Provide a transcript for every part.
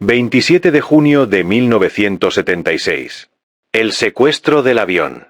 27 de junio de 1976. El secuestro del avión.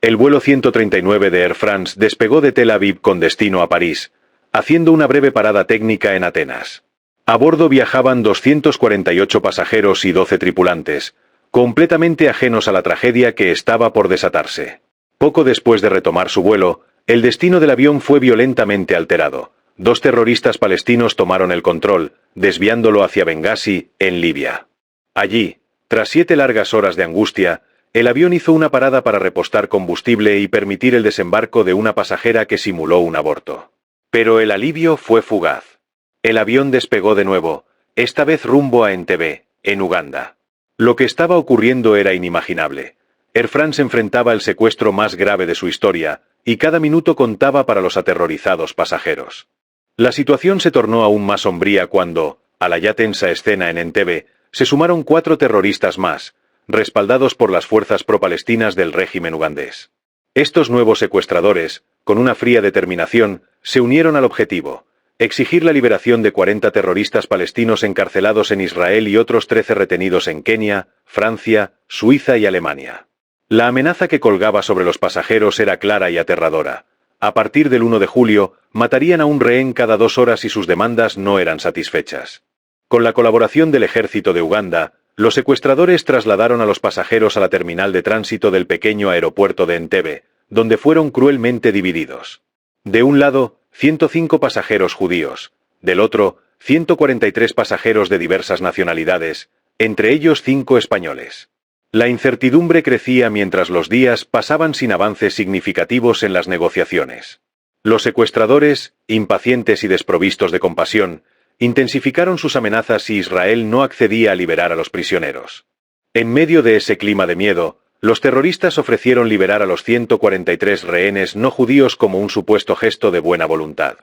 El vuelo 139 de Air France despegó de Tel Aviv con destino a París, haciendo una breve parada técnica en Atenas. A bordo viajaban 248 pasajeros y 12 tripulantes, completamente ajenos a la tragedia que estaba por desatarse. Poco después de retomar su vuelo, el destino del avión fue violentamente alterado. Dos terroristas palestinos tomaron el control, desviándolo hacia Bengasi, en Libia. Allí, tras 7 largas horas de angustia, el avión hizo una parada para repostar combustible y permitir el desembarco de una pasajera que simuló un aborto. Pero el alivio fue fugaz. El avión despegó de nuevo, esta vez rumbo a Entebbe, en Uganda. Lo que estaba ocurriendo era inimaginable. Air France enfrentaba el secuestro más grave de su historia, y cada minuto contaba para los aterrorizados pasajeros. La situación se tornó aún más sombría cuando, a la ya tensa escena en Entebbe, se sumaron 4 terroristas más, respaldados por las fuerzas pro-palestinas del régimen ugandés. Estos nuevos secuestradores, con una fría determinación, se unieron al objetivo: exigir la liberación de 40 terroristas palestinos encarcelados en Israel y otros 13 retenidos en Kenia, Francia, Suiza y Alemania. La amenaza que colgaba sobre los pasajeros era clara y aterradora. A partir del 1 de julio, matarían a un rehén cada 2 horas si sus demandas no eran satisfechas. Con la colaboración del ejército de Uganda, los secuestradores trasladaron a los pasajeros a la terminal de tránsito del pequeño aeropuerto de Entebbe, donde fueron cruelmente divididos. De un lado, 105 pasajeros judíos, del otro, 143 pasajeros de diversas nacionalidades, entre ellos 5 españoles. La incertidumbre crecía mientras los días pasaban sin avances significativos en las negociaciones. Los secuestradores, impacientes y desprovistos de compasión, intensificaron sus amenazas si Israel no accedía a liberar a los prisioneros. En medio de ese clima de miedo, los terroristas ofrecieron liberar a los 143 rehenes no judíos como un supuesto gesto de buena voluntad.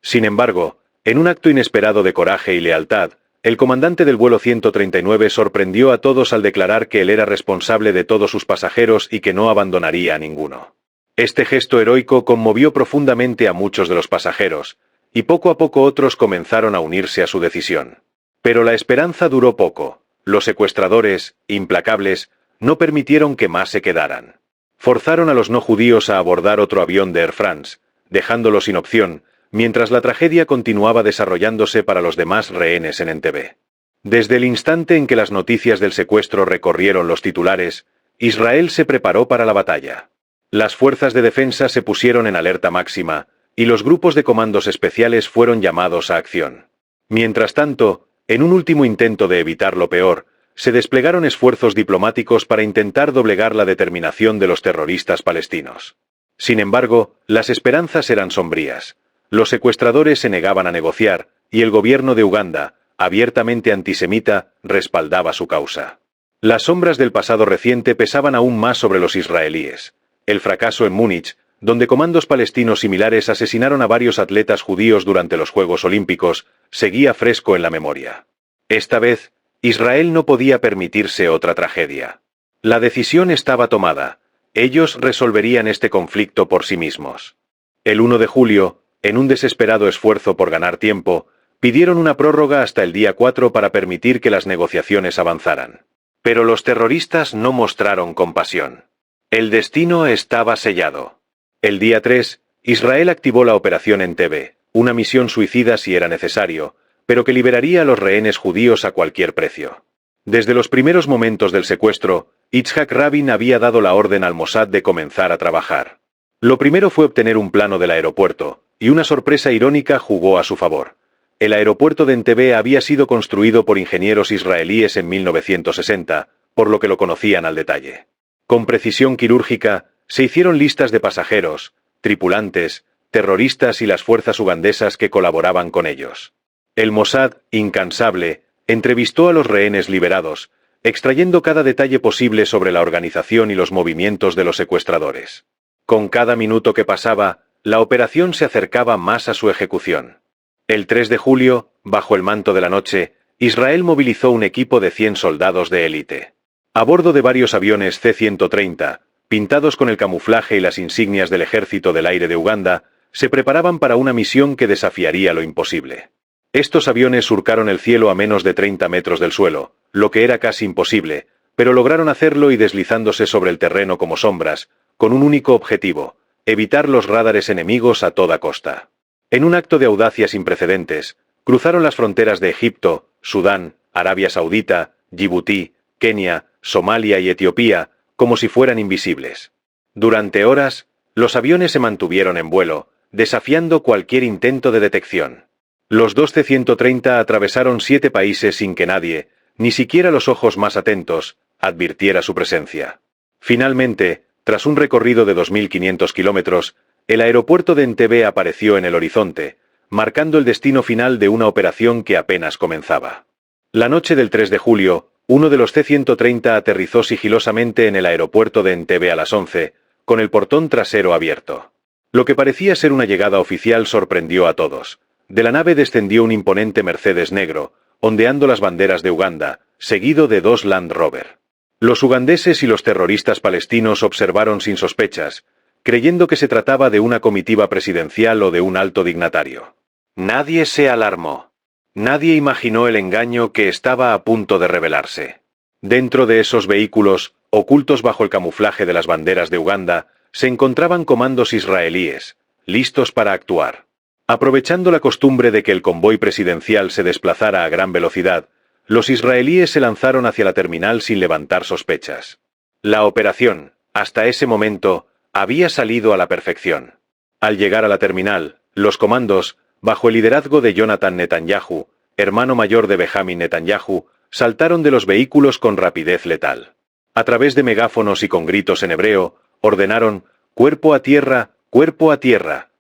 Sin embargo, en un acto inesperado de coraje y lealtad, el comandante del vuelo 139 sorprendió a todos al declarar que él era responsable de todos sus pasajeros y que no abandonaría a ninguno. Este gesto heroico conmovió profundamente a muchos de los pasajeros, y poco a poco otros comenzaron a unirse a su decisión. Pero la esperanza duró poco. Los secuestradores, implacables, no permitieron que más se quedaran. Forzaron a los no judíos a abordar otro avión de Air France, dejándolo sin opción, mientras la tragedia continuaba desarrollándose para los demás rehenes en Entebbe. Desde el instante en que las noticias del secuestro recorrieron los titulares, Israel se preparó para la batalla. Las fuerzas de defensa se pusieron en alerta máxima, y los grupos de comandos especiales fueron llamados a acción. Mientras tanto, en un último intento de evitar lo peor, se desplegaron esfuerzos diplomáticos para intentar doblegar la determinación de los terroristas palestinos. Sin embargo, las esperanzas eran sombrías. Los secuestradores se negaban a negociar, y el gobierno de Uganda, abiertamente antisemita, respaldaba su causa. Las sombras del pasado reciente pesaban aún más sobre los israelíes. El fracaso en Múnich, donde comandos palestinos similares asesinaron a varios atletas judíos durante los Juegos Olímpicos, seguía fresco en la memoria. Esta vez, Israel no podía permitirse otra tragedia. La decisión estaba tomada. Ellos resolverían este conflicto por sí mismos. El 1 de julio, en un desesperado esfuerzo por ganar tiempo, pidieron una prórroga hasta el día 4 para permitir que las negociaciones avanzaran. Pero los terroristas no mostraron compasión. El destino estaba sellado. El día 3, Israel activó la operación Entebbe, una misión suicida si era necesario, pero que liberaría a los rehenes judíos a cualquier precio. Desde los primeros momentos del secuestro, Yitzhak Rabin había dado la orden al Mossad de comenzar a trabajar. Lo primero fue obtener un plano del aeropuerto, y una sorpresa irónica jugó a su favor. El aeropuerto de Entebbe había sido construido por ingenieros israelíes en 1960, por lo que lo conocían al detalle. Con precisión quirúrgica, se hicieron listas de pasajeros, tripulantes, terroristas y las fuerzas ugandesas que colaboraban con ellos. El Mossad, incansable, entrevistó a los rehenes liberados, extrayendo cada detalle posible sobre la organización y los movimientos de los secuestradores. Con cada minuto que pasaba, la operación se acercaba más a su ejecución. El 3 de julio, bajo el manto de la noche, Israel movilizó un equipo de 100 soldados de élite. A bordo de varios aviones C-130, pintados con el camuflaje y las insignias del Ejército del Aire de Uganda, se preparaban para una misión que desafiaría lo imposible. Estos aviones surcaron el cielo a menos de 30 metros del suelo, lo que era casi imposible, pero lograron hacerlo y deslizándose sobre el terreno como sombras, con un único objetivo: evitar los radares enemigos a toda costa. En un acto de audacia sin precedentes, cruzaron las fronteras de Egipto, Sudán, Arabia Saudita, Djibouti, Kenia, Somalia y Etiopía, como si fueran invisibles. Durante horas, los aviones se mantuvieron en vuelo, desafiando cualquier intento de detección. Los dos C-130 atravesaron 7 países sin que nadie, ni siquiera los ojos más atentos, advirtiera su presencia. Finalmente, tras un recorrido de 2.500 kilómetros, el aeropuerto de Entebbe apareció en el horizonte, marcando el destino final de una operación que apenas comenzaba. La noche del 3 de julio, uno de los C-130 aterrizó sigilosamente en el aeropuerto de Entebbe a las 11, con el portón trasero abierto. Lo que parecía ser una llegada oficial sorprendió a todos. De la nave descendió un imponente Mercedes negro, ondeando las banderas de Uganda, seguido de 2 Land Rover. Los ugandeses y los terroristas palestinos observaron sin sospechas, creyendo que se trataba de una comitiva presidencial o de un alto dignatario. Nadie se alarmó. Nadie imaginó el engaño que estaba a punto de revelarse. Dentro de esos vehículos, ocultos bajo el camuflaje de las banderas de Uganda, se encontraban comandos israelíes, listos para actuar. Aprovechando la costumbre de que el convoy presidencial se desplazara a gran velocidad, los israelíes se lanzaron hacia la terminal sin levantar sospechas. La operación, hasta ese momento, había salido a la perfección. Al llegar a la terminal, los comandos, bajo el liderazgo de Jonathan Netanyahu, hermano mayor de Benjamin Netanyahu, saltaron de los vehículos con rapidez letal. A través de megáfonos y con gritos en hebreo, ordenaron: cuerpo a tierra,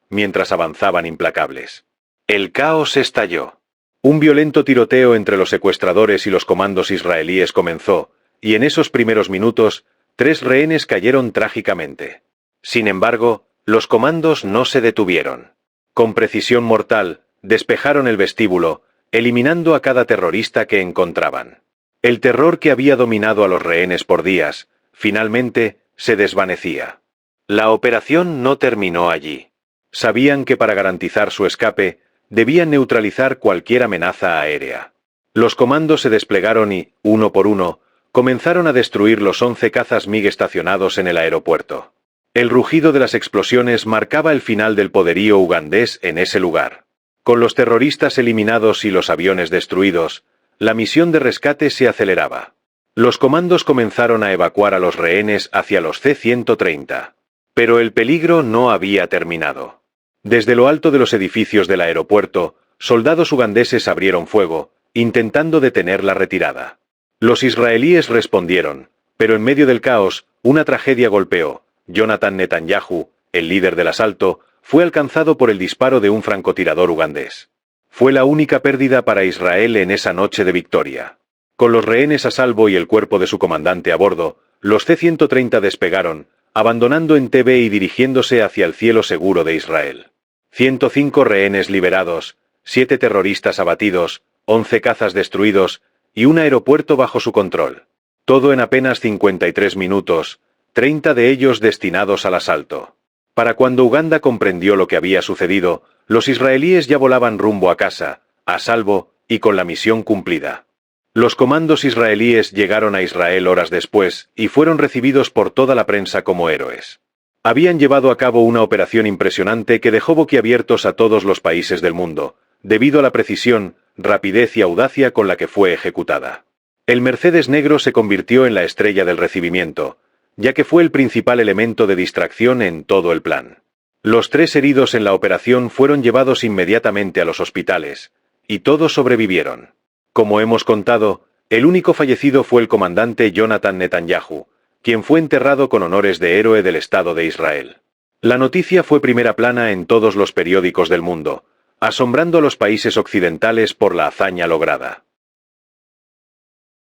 mientras avanzaban implacables. El caos estalló. Un violento tiroteo entre los secuestradores y los comandos israelíes comenzó, y en esos primeros minutos, 3 rehenes cayeron trágicamente. Sin embargo, los comandos no se detuvieron. Con precisión mortal, despejaron el vestíbulo, eliminando a cada terrorista que encontraban. El terror que había dominado a los rehenes por días, finalmente, se desvanecía. La operación no terminó allí. Sabían que para garantizar su escape, debían neutralizar cualquier amenaza aérea. Los comandos se desplegaron y, uno por uno, comenzaron a destruir los 11 cazas MiG estacionados en el aeropuerto. El rugido de las explosiones marcaba el final del poderío ugandés en ese lugar. Con los terroristas eliminados y los aviones destruidos, la misión de rescate se aceleraba. Los comandos comenzaron a evacuar a los rehenes hacia los C-130. Pero el peligro no había terminado. Desde lo alto de los edificios del aeropuerto, soldados ugandeses abrieron fuego, intentando detener la retirada. Los israelíes respondieron, pero en medio del caos, una tragedia golpeó. Jonathan Netanyahu, el líder del asalto, fue alcanzado por el disparo de un francotirador ugandés. Fue la única pérdida para Israel en esa noche de victoria. Con los rehenes a salvo y el cuerpo de su comandante a bordo, los C-130 despegaron, abandonando Entebbe y dirigiéndose hacia el cielo seguro de Israel. 105 rehenes liberados, 7 terroristas abatidos, 11 cazas destruidos, y un aeropuerto bajo su control. Todo en apenas 53 minutos, 30 de ellos destinados al asalto. Para cuando Uganda comprendió lo que había sucedido, los israelíes ya volaban rumbo a casa, a salvo, y con la misión cumplida. Los comandos israelíes llegaron a Israel horas después, y fueron recibidos por toda la prensa como héroes. Habían llevado a cabo una operación impresionante que dejó boquiabiertos a todos los países del mundo, debido a la precisión, rapidez y audacia con la que fue ejecutada. El Mercedes negro se convirtió en la estrella del recibimiento, ya que fue el principal elemento de distracción en todo el plan. Los 3 heridos en la operación fueron llevados inmediatamente a los hospitales, y todos sobrevivieron. Como hemos contado, el único fallecido fue el comandante Jonathan Netanyahu, quien fue enterrado con honores de héroe del Estado de Israel. La noticia fue primera plana en todos los periódicos del mundo, asombrando a los países occidentales por la hazaña lograda.